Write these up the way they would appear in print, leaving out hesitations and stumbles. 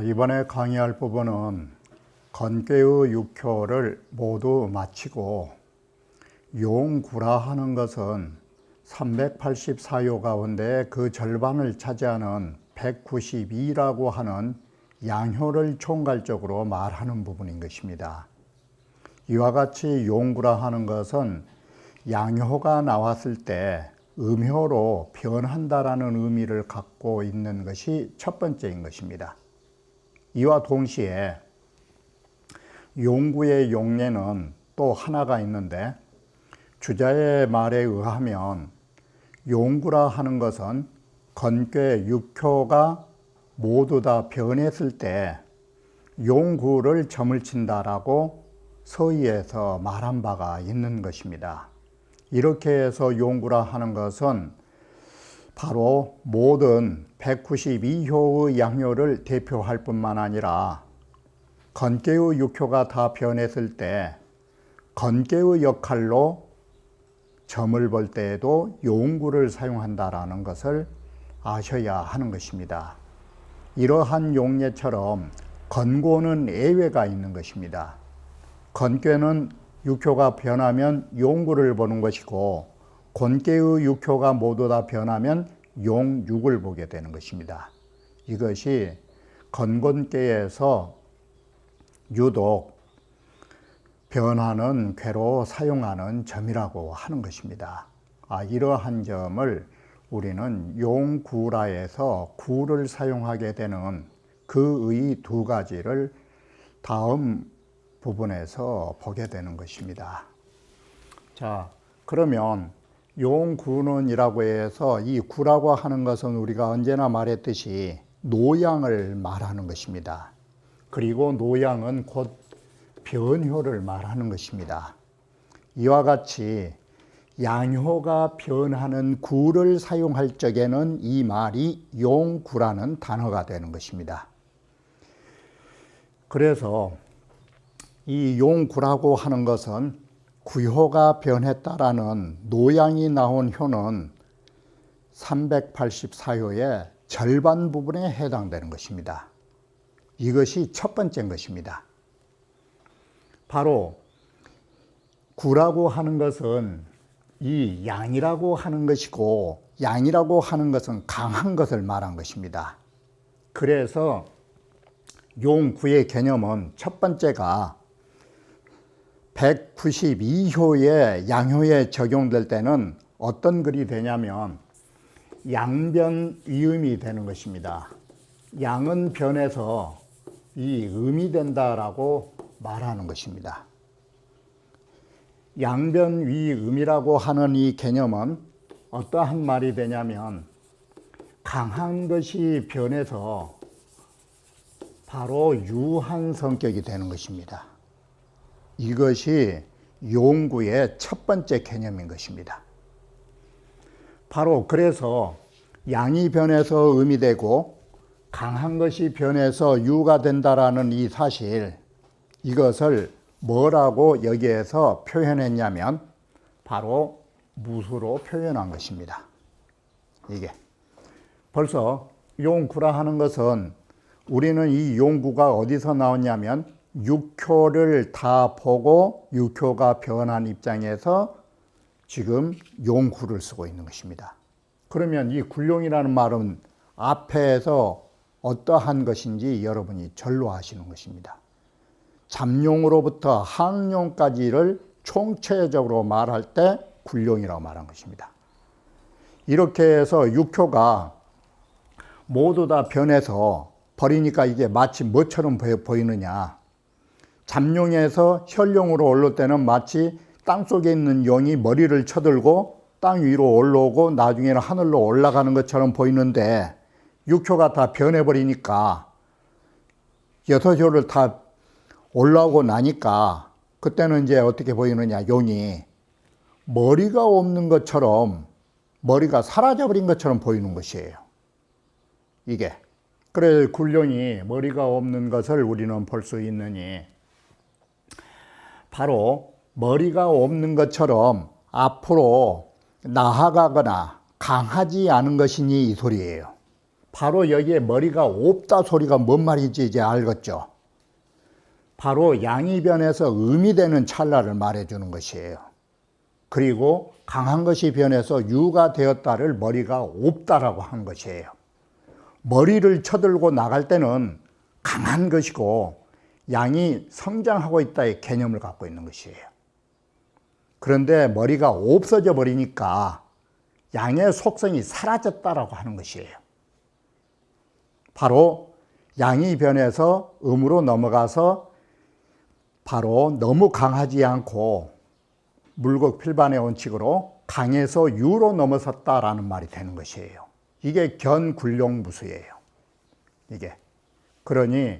이번에 강의할 부분은 건괴의 6효를 모두 마치고 용구라 하는 것은 384요 가운데 그 절반을 차지하는 192라고 하는 양효를 총괄적으로 말하는 부분인 것입니다. 이와 같이 용구라 하는 것은 양효가 나왔을 때 음효로 변한다라는 의미를 갖고 있는 것이 첫 번째인 것입니다. 이와 동시에 용구의 용례는 또 하나가 있는데, 주자의 말에 의하면 용구라 하는 것은 건괴 6효가 모두 다 변했을 때 용구를 점을 친다라고 서의에서 말한 바가 있는 것입니다. 이렇게 해서 용구라 하는 것은 바로 모든 192효의 양효를 대표할 뿐만 아니라 건괴의 6효가 다 변했을 때 건괴의 역할로 점을 볼 때에도 용구를 사용한다라는 것을 아셔야 하는 것입니다. 이러한 용례처럼 건고는 예외가 있는 것입니다. 건괴는 6효가 변하면 용구를 보는 것이고, 건괴의 6효가 모두 다 변하면 용육을 보게 되는 것입니다. 이것이 건곤계에서 유독 변하는 괴로 사용하는 점이라고 하는 것입니다. 이러한 점을 우리는 용구라에서 구를 사용하게 되는 그의 두 가지를 다음 부분에서 보게 되는 것입니다. 자, 그러면 용구는이라고 해서 이 구라고 하는 것은 우리가 언제나 말했듯이 노양을 말하는 것입니다. 그리고 노양은 곧 변효를 말하는 것입니다. 이와 같이 양효가 변하는 구를 사용할 적에는 이 말이 용구라는 단어가 되는 것입니다. 그래서 이 용구라고 하는 것은 구효가 변했다라는 노양이 나온 효는 384효의 절반 부분에 해당되는 것입니다. 이것이 첫 번째인 것입니다. 바로 구라고 하는 것은 이 양이라고 하는 것이고, 양이라고 하는 것은 강한 것을 말한 것입니다. 그래서 용구의 개념은 첫 번째가 192효의 양효에 적용될 때는 어떤 글이 되냐면 양변위음이 되는 것입니다. 양은 변해서 이 음이 된다라고 말하는 것입니다. 양변위음이라고 하는 이 개념은 어떠한 말이 되냐면 강한 것이 변해서 바로 유한 성격이 되는 것입니다. 이것이 용구의 첫 번째 개념인 것입니다. 바로 그래서 양이 변해서 음이 되고 강한 것이 변해서 유가 된다라는 이 사실, 이것을 뭐라고 여기에서 표현했냐면 바로 무수로 표현한 것입니다. 이게 벌써 용구라 하는 것은 우리는 이 용구가 어디서 나왔냐면 6효를 다 보고 6효가 변한 입장에서 지금 용구를 쓰고 있는 것입니다. 그러면 이 굴용이라는 말은 앞에서 어떠한 것인지 여러분이 전로하시는 것입니다. 잡용으로부터 항용까지를 총체적으로 말할 때 굴용이라고 말한 것입니다. 이렇게 해서 6효가 모두 다 변해서 버리니까 이게 마치 뭐처럼 보이느냐. 잡용에서 혈용으로 올릴 때는 마치 땅속에 있는 용이 머리를 쳐들고 땅 위로 올라오고 나중에는 하늘로 올라가는 것처럼 보이는데, 6효가 다 변해버리니까 6효를 다 올라오고 나니까 그때는 이제 어떻게 보이느냐, 용이 머리가 없는 것처럼, 머리가 사라져버린 것처럼 보이는 것이에요. 이게. 그래 굴룡이 머리가 없는 것을 우리는 볼 수 있느니, 바로 머리가 없는 것처럼 앞으로 나아가거나 강하지 않은 것이니 이 소리예요. 바로 여기에 머리가 없다 소리가 뭔 말인지 이제 알겠죠? 바로 양이 변해서 음이 되는 찰나를 말해주는 것이에요. 그리고 강한 것이 변해서 유가 되었다를 머리가 없다라고 한 것이에요. 머리를 쳐들고 나갈 때는 강한 것이고 양이 성장하고 있다의 개념을 갖고 있는 것이에요. 그런데 머리가 없어져 버리니까 양의 속성이 사라졌다라고 하는 것이에요. 바로 양이 변해서 음으로 넘어가서 바로 너무 강하지 않고 물극필반의 원칙으로 강에서 유로 넘어섰다라는 말이 되는 것이에요. 이게 견굴룡무수예요. 이게. 그러니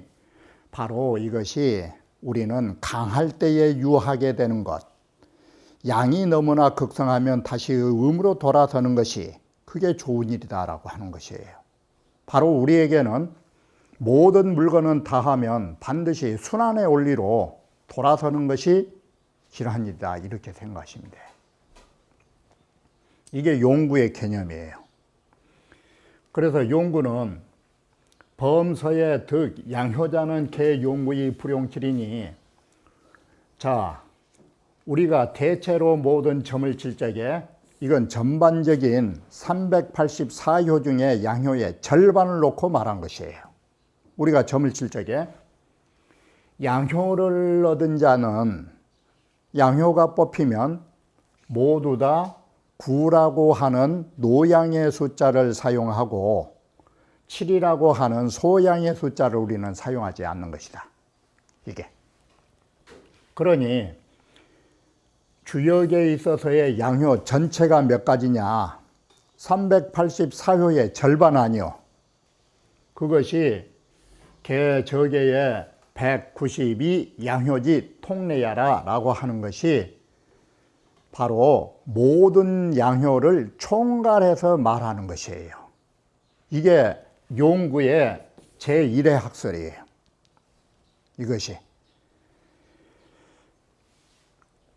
바로 이것이 우리는 강할 때에 유하게 되는 것, 양이 너무나 극성하면 다시 음으로 돌아서는 것이 그게 좋은 일이다라고 하는 것이에요. 바로 우리에게는 모든 물건은 다하면 반드시 순환의 원리로 돌아서는 것이 이러한 일이다 이렇게 생각하시면 돼요. 이게 용구의 개념이에요. 그래서 용구는 범서의 득, 양효자는 개용구의 불용칠이니, 자, 우리가 대체로 모든 점을 칠 적에 이건 전반적인 384효 중에 양효의 절반을 놓고 말한 것이에요. 우리가 점을 칠 적에 양효를 얻은 자는 양효가 뽑히면 모두 다 9라고 하는 노양의 숫자를 사용하고 7이라고 하는 소양의 숫자를 우리는 사용하지 않는 것이다. 이게. 그러니 주역에 있어서의 양효 전체가 몇 가지냐? 384효의 절반 아니요. 그것이 개저계의 192 양효지 통례야라 라고 하는 것이 바로 모든 양효를 총괄해서 말하는 것이에요. 이게 용구의 제1의 학설이에요. 이것이.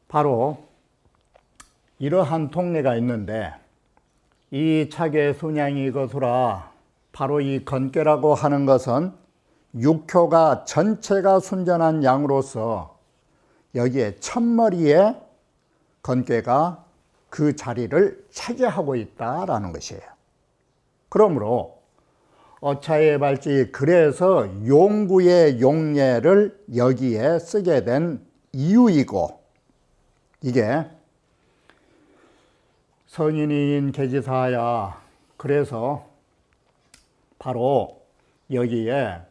바로 이러한 통례가 있는데, 이 차계 순양이 거수라, 바로 이 건괴라고 하는 것은 육효가 전체가 순전한 양으로서 여기에 첫머리에 건괴가 그 자리를 차지하고 있다라는 것이에요. 그러므로 어차의 발지, 그래서 용구의 용례를 여기에 쓰게 된 이유이고, 이게 성인인 계지사야, 그래서 바로 여기에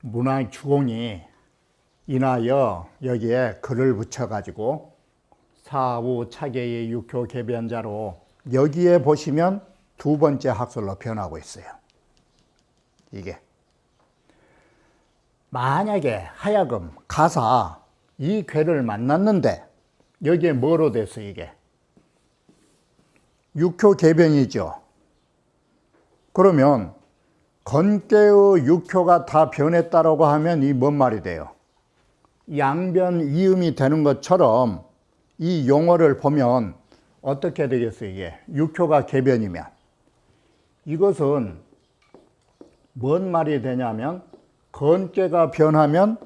문학 주공이 인하여 여기에 글을 붙여가지고 사후 차계의 육효 개변자로 여기에 보시면 두 번째 학설로 변하고 있어요. 이게 만약에 하여금 가사 이 괴를 만났는데 여기에 뭐로 됐어? 이게 육효 개변이죠. 그러면 건괴의 육효가 다 변했다라고 하면 이 뭔 말이 돼요? 양변 이음이 되는 것처럼 이 용어를 보면 어떻게 되겠어요? 이게 육효가 개변이면 이것은 뭔 말이 되냐면, 건괴가 변하면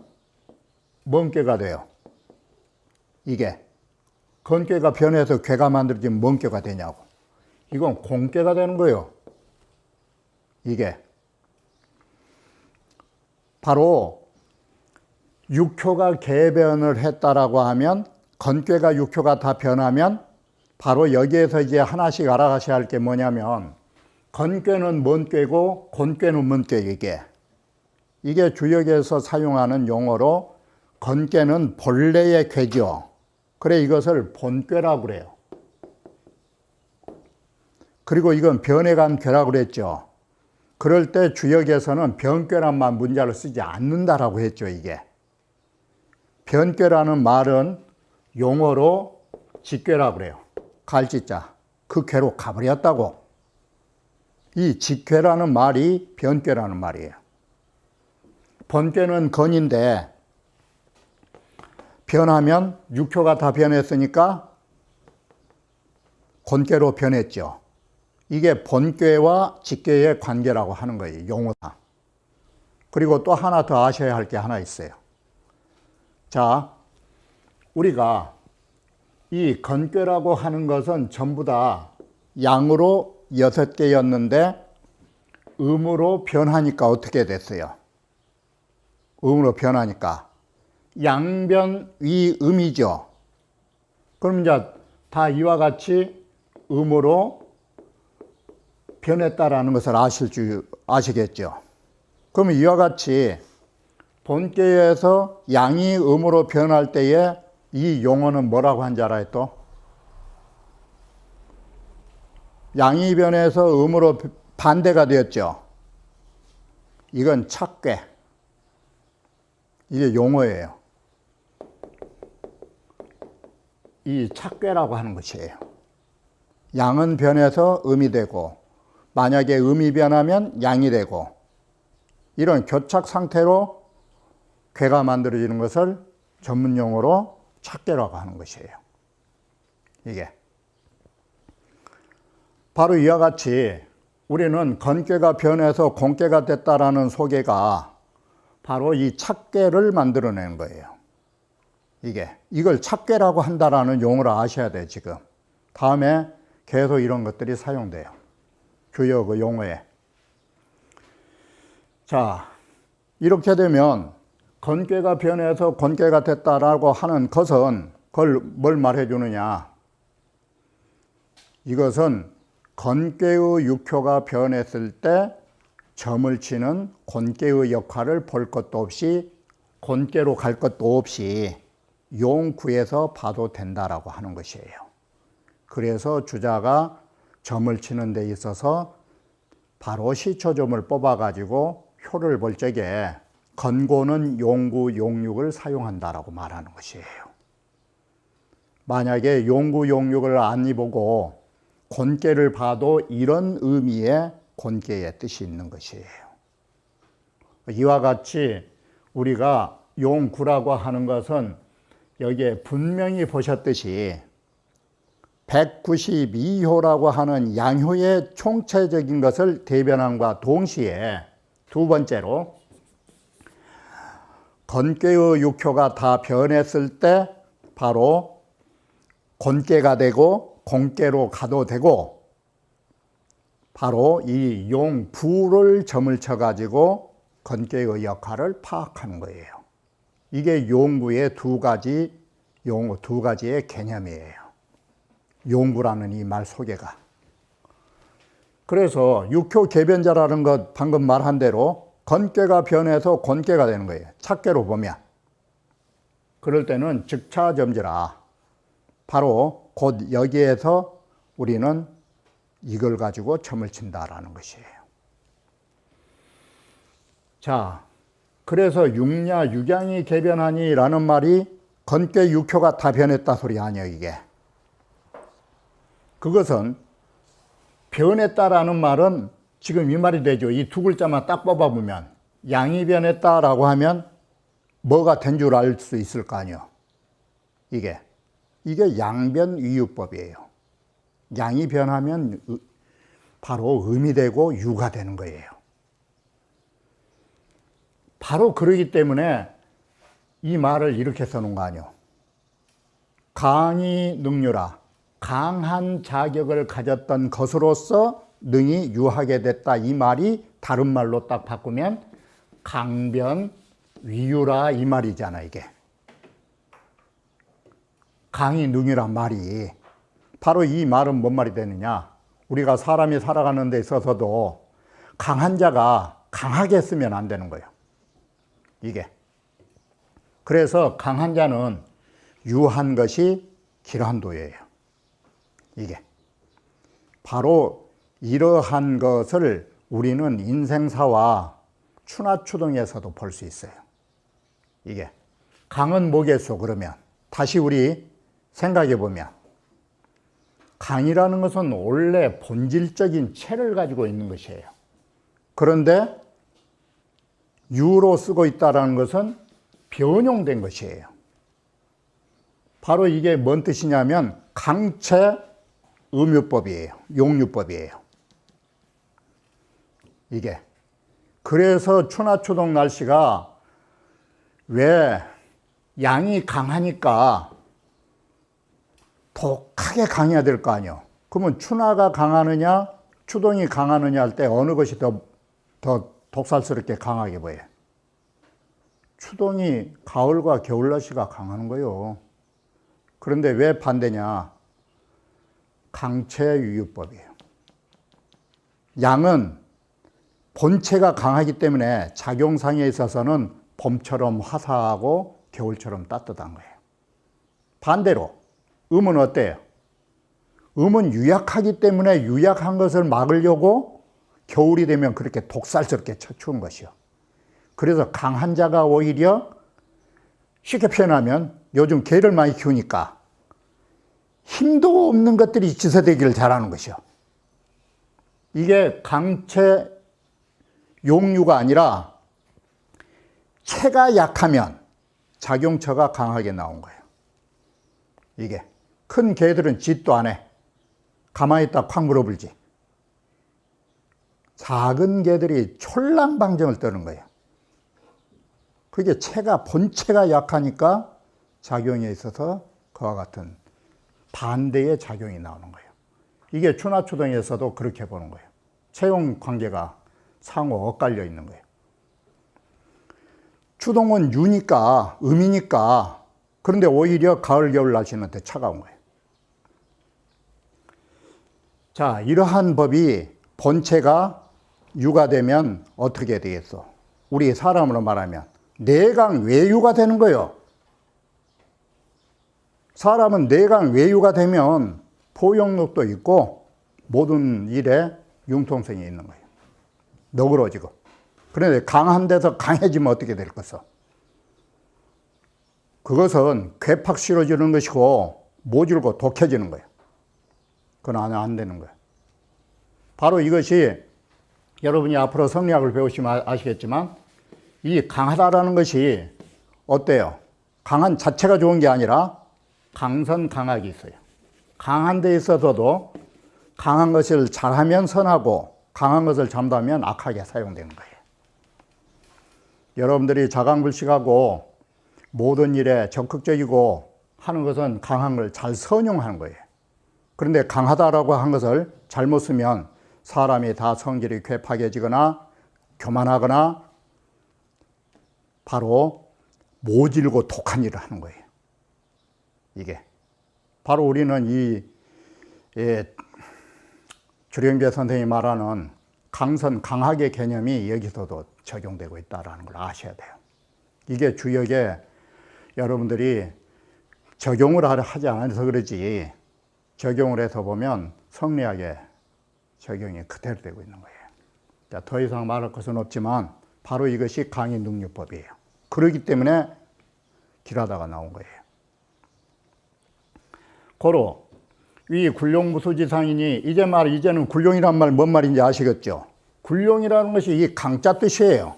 뭔 괴가 돼요? 이게 건괴가 변해서 괴가 만들어지면 뭔 괴가 되냐고. 이건 공괴가 되는 거예요. 이게 바로 육효가 개변을 했다라고 하면, 건괴가 육효가 다 변하면 바로 여기에서 이제 하나씩 알아가셔야 할 게 뭐냐면, 건괴는 뭔 꾀고 곤괴는 뭔 꾀. 이게 주역에서 사용하는 용어로 건괴는 본래의 꾀죠. 그래 이것을 본꾀라고 그래요. 그리고 이건 변해간 꾀라고 그랬죠. 그럴 때 주역에서는 변꾀란만 문자를 쓰지 않는다라고 했죠. 이게 변꾀라는 말은 용어로 직꾀라고 그래요. 갈지자 그 궤로 가버렸다고. 이 직궤라는 말이 변궤라는 말이에요. 번궤는 건인데 변하면 육효가 다 변했으니까 건궤로 변했죠. 이게 번궤와 직궤의 관계라고 하는 거예요, 용어상. 그리고 또 하나 더 아셔야 할 게 하나 있어요. 자, 우리가 이 건궤라고 하는 것은 전부 다 양으로 6개였는데 음으로 변하니까 어떻게 됐어요? 음으로 변하니까 양변위음이죠. 그럼 이제 다 이와 같이 음으로 변했다라는 것을 아시겠죠? 그러면 이와 같이 본계에서 양이 음으로 변할 때에 이 용어는 뭐라고 한 줄 알아요 또? 양이 변해서 음으로 반대가 되었죠. 이건 착괴. 이게 용어예요. 이 착괴라고 하는 것이에요. 양은 변해서 음이 되고 만약에 음이 변하면 양이 되고 이런 교착 상태로 괴가 만들어지는 것을 전문 용어로 착괴라고 하는 것이에요. 이게 바로 이와 같이 우리는 건괴가 변해서 공괴가 됐다라는 소개가 바로 이 착괴를 만들어낸 거예요. 이걸 착괴라고 한다라는 용어를 아셔야 돼요, 지금. 다음에 계속 이런 것들이 사용돼요. 교역 그 용어에. 자, 이렇게 되면 건괴가 변해서 곤괴가 됐다라고 하는 것은 그걸 뭘 말해 주느냐? 이것은 건괴의 육효가 변했을 때 점을 치는 곤괴의 역할을 볼 것도 없이 곤괴로 갈 것도 없이 용구에서 봐도 된다라고 하는 것이에요. 그래서 주자가 점을 치는 데 있어서 바로 시초점을 뽑아가지고 효를 볼 적에 건고는 용구, 용육을 사용한다라고 말하는 것이에요. 만약에 용구, 용육을 안 입고 곤괴를 봐도 이런 의미의 곤괴의 뜻이 있는 것이에요. 이와 같이 우리가 용구라고 하는 것은 여기에 분명히 보셨듯이 192효라고 하는 양효의 총체적인 것을 대변함과 동시에 두 번째로 건괴의 육효가 다 변했을 때 바로 곤괴가 되고 공괴로 가도 되고 바로 이 용부를 점을 쳐가지고 건괴의 역할을 파악하는 거예요. 이게 용구의 두 가지의 개념이에요. 용구라는 이 말 소개가. 그래서 육효 개변자라는 것 방금 말한 대로 건괴가 변해서 곤괴가 되는 거예요. 착괴로 보면. 그럴 때는 즉차점지라. 바로 곧 여기에서 우리는 이걸 가지고 점을 친다라는 것이에요. 자, 그래서 육냐 육양이 개변하니라는 말이 건괴 육효가 다 변했다 소리 아니에요, 이게. 그것은 변했다라는 말은 지금 이 말이 되죠. 이 두 글자만 딱 뽑아보면 양이 변했다라고 하면 뭐가 된 줄 알 수 있을 거 아니에요. 이게 양변위유법이에요. 양이 변하면 바로 음이 되고 유가 되는 거예요. 바로 그러기 때문에 이 말을 이렇게 써놓은 거 아니에요. 강이 능유라. 강한 자격을 가졌던 것으로서 능히 유하게 됐다. 이 말이 다른 말로 딱 바꾸면 강변위유라 이 말이잖아, 이게. 강이 능유란 말이 바로 이 말은 뭔 말이 되느냐? 우리가 사람이 살아가는 데 있어서도 강한 자가 강하게 쓰면 안 되는 거예요. 이게. 그래서 강한 자는 유한 것이 길한도예요. 이게. 바로 이러한 것을 우리는 인생사와 추나추동에서도 볼 수 있어요. 이게. 강은 뭐겠소, 그러면? 다시 우리 생각해 보면. 강이라는 것은 원래 본질적인 체를 가지고 있는 것이에요. 그런데 유로 쓰고 있다는 것은 변용된 것이에요. 바로 이게 뭔 뜻이냐면 강체 음유법이에요. 용유법이에요. 이게. 그래서 추나추동 날씨가 왜 양이 강하니까 독하게 강해야 될 거 아니에요. 그러면 추나가 강하느냐 추동이 강하느냐 할 때 어느 것이 더 독살스럽게 강하게 보여요? 추동이 가을과 겨울 날씨가 강하는 거예요. 그런데 왜 반대냐? 강체유유법이에요. 양은 본체가 강하기 때문에 작용상에 있어서는 봄처럼 화사하고 겨울처럼 따뜻한 거예요. 반대로 음은 어때요? 음은 유약하기 때문에 유약한 것을 막으려고 겨울이 되면 그렇게 독살스럽게 쳐추운 것이요. 그래서 강한 자가 오히려 쉽게 표현하면 요즘 개를 많이 키우니까 힘도 없는 것들이 지서대기를 잘하는 것이요. 이게 강체 용류가 아니라 체가 약하면 작용처가 강하게 나온 거예요. 이게 큰 개들은 짓도 안 해. 가만히 있다 콱 물어불지. 작은 개들이 촐랑방정을 떠는 거예요. 그게 본체가 약하니까 작용에 있어서 그와 같은 반대의 작용이 나오는 거예요. 이게 추나추동에서도 그렇게 보는 거예요. 체용 관계가 상호 엇갈려 있는 거예요. 추동은 유니까, 음이니까, 그런데 오히려 가을, 겨울 날씨는 더 차가운 거예요. 자, 이러한 법이 본체가 유가 되면 어떻게 되겠어? 우리 사람으로 말하면 내강 외유가 되는 거예요. 사람은 내강 외유가 되면 포용력도 있고 모든 일에 융통성이 있는 거예요. 너그러지고. 그런데 강한 데서 강해지면 어떻게 될 것이오? 그것은 괴팍 싫어지는 것이고 모질고 독해지는 거예요. 그건 안 되는 거예요. 바로 이것이 여러분이 앞으로 성리학을 배우시면 아시겠지만 이 강하다라는 것이 어때요? 강한 자체가 좋은 게 아니라 강선강악이 있어요. 강한 데 있어서도 강한 것을 잘하면 선하고 강한 것을 잠다면 악하게 사용되는 거예요. 여러분들이 자강불식하고 모든 일에 적극적이고 하는 것은 강한 걸 잘 선용하는 거예요. 그런데 강하다라고 한 것을 잘못 쓰면 사람이 다 성질이 괴팍해지거나 교만하거나 바로 모질고 독한 일을 하는 거예요. 이게 바로 우리는 이 주령계 선생님이 말하는 강선, 강학의 개념이 여기서도 적용되고 있다는 걸 아셔야 돼요. 이게 주역에 여러분들이 적용을 하지 않아서 그러지 적용을 해서 보면 성리학에 적용이 그대로 되고 있는 거예요. 자, 더 이상 말할 것은 없지만 바로 이것이 강의능률법이에요. 그렇기 때문에 길하다가 나온 거예요. 고로 위 굴룡무수지상이니 이제는 굴룡이란 말 뭔 말인지 아시겠죠? 굴룡이라는 것이 이 강자 뜻이에요.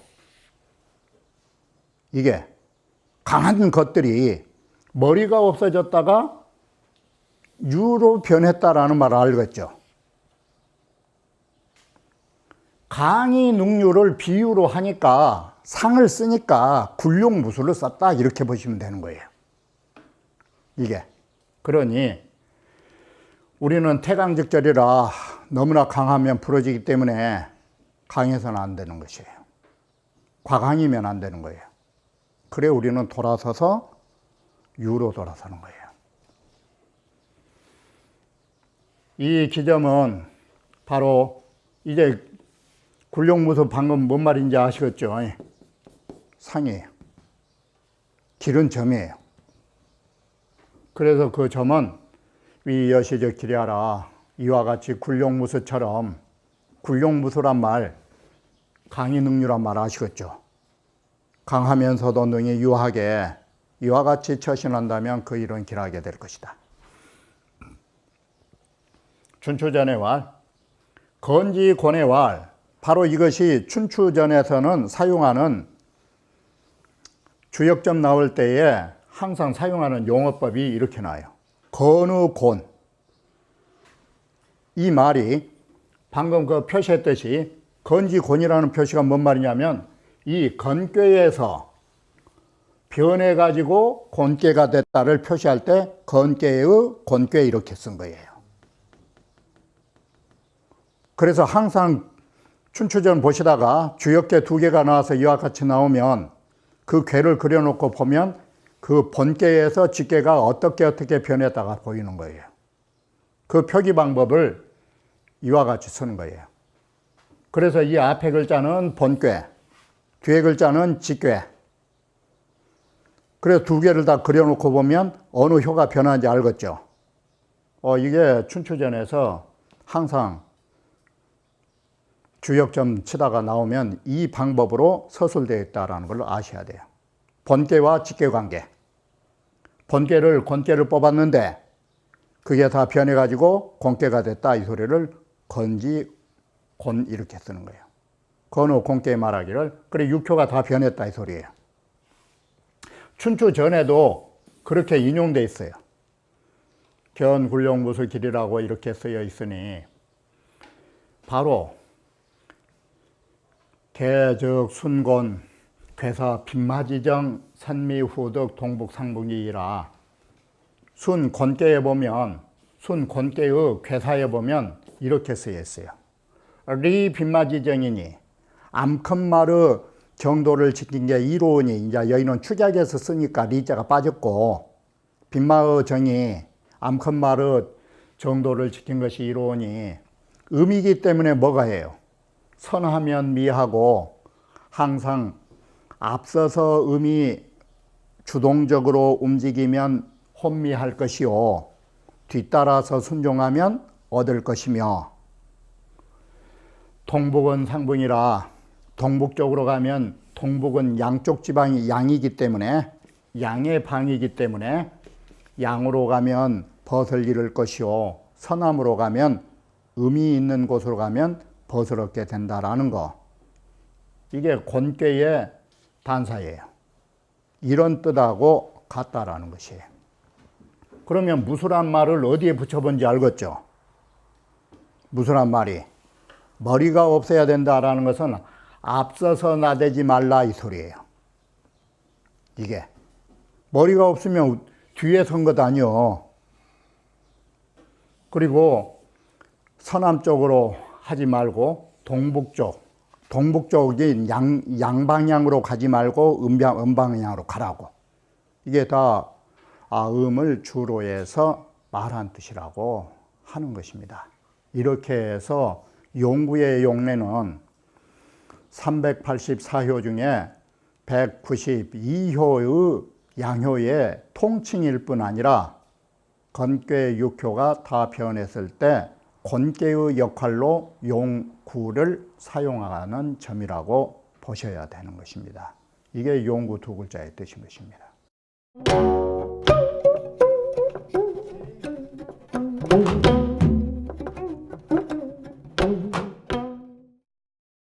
이게 강한 것들이 머리가 없어졌다가 유로 변했다라는 말을 알겠죠? 강의 능률을 비유로 하니까 상을 쓰니까 굴룡무술을 썼다 이렇게 보시면 되는 거예요. 이게 그러니 우리는 태강직절이라 너무나 강하면 부러지기 때문에 강해서는 안 되는 것이에요. 과강이면 안 되는 거예요. 그래 우리는 돌아서서 유로 돌아서는 거예요. 이 기점은 바로 이제 굴룡무술 방금 뭔 말인지 아시겠죠? 상이에요. 길은 점이에요. 그래서 그 점은 위 여시적 기리하라 이와 같이 굴룡무술처럼 굴룡무술란 말 강의능률란 말 아시겠죠? 강하면서도 능히 유하게 이와 같이 처신한다면 그 일은 길하게 될 것이다. 춘추전의 왈, 건지곤의 왈, 바로 이것이 춘추전에서는 사용하는 주역점 나올 때에 항상 사용하는 용어법이 이렇게 나와요. 건우곤. 이 말이 방금 그 표시했듯이 건지곤이라는 표시가 뭔 말이냐면 이 건꾀에서 변해가지고 곤꾀가 됐다를 표시할 때 건꾀의 곤꾀 이렇게 쓴 거예요. 그래서 항상 춘추전 보시다가 주역계 두 개가 나와서 이와 같이 나오면 그 궤를 그려놓고 보면 그 본께에서 직계가 어떻게 변했다가 보이는 거예요. 그 표기 방법을 이와 같이 쓰는 거예요. 그래서 이 앞에 글자는 본께, 뒤에 글자는 직께. 그래서 두 개를 다 그려놓고 보면 어느 효가 변하는지 알겠죠. 이게 춘추전에서 항상 주역점 치다가 나오면 이 방법으로 서술되어 있다는 걸 아셔야 돼요. 본께와 직계 관계. 본께를 곤께를 뽑았는데 그게 다 변해가지고 곤께가 됐다 이 소리를 건지곤 이렇게 쓰는 거예요. 건우 곤께 말하기를 그래 육효가 다 변했다 이 소리예요. 춘추전에도 그렇게 인용돼 있어요. 견굴룡무술길이라고 이렇게 쓰여 있으니 바로 대적 순곤 괴사 빈마지정 산미후덕 동북상북이라 순곤께에 보면 순곤께의 괴사에 보면 이렇게 쓰여 있어요. 리 빈마지정이니 암컷마르 정도를 지킨 게 이로우니 이제 여기는 축약에서 쓰니까 리자가 빠졌고 빈마의 정이 암컷마르 정도를 지킨 것이 이로우니 음이기 때문에 뭐가 해요? 선하면 미하고 항상 앞서서 음이 주동적으로 움직이면 혼미할 것이요 뒤따라서 순종하면 얻을 것이며 동북은 상붕이라 동북쪽으로 가면 동북은 양쪽 지방이 양이기 때문에 양의 방이기 때문에 양으로 가면 벗을 이룰 것이요 서남으로 가면 음이 있는 곳으로 가면 벗을 얻게 된다라는 거. 이게 곤꾀의 단사예요. 이런 뜻하고 같다라는 것이에요. 그러면 무술한 말을 어디에 붙여본지 알겠죠? 무술한 말이 머리가 없어야 된다라는 것은 앞서서 나대지 말라 이 소리예요. 이게 머리가 없으면 뒤에 선 것 아니요. 그리고 서남 쪽으로 하지 말고 동북쪽이 양방향으로 가지 말고 음방향으로 가라고. 이게 다 음을 주로 해서 말한 뜻이라고 하는 것입니다. 이렇게 해서 용구의 용례는 384효 중에 192효의 양효의 통칭일 뿐 아니라 건꾀 육효가 다 변했을 때 곤꾀의 역할로 용구를 사용하는 점이라고 보셔야 되는 것입니다. 이게 용구 두 글자의 뜻인 것입니다.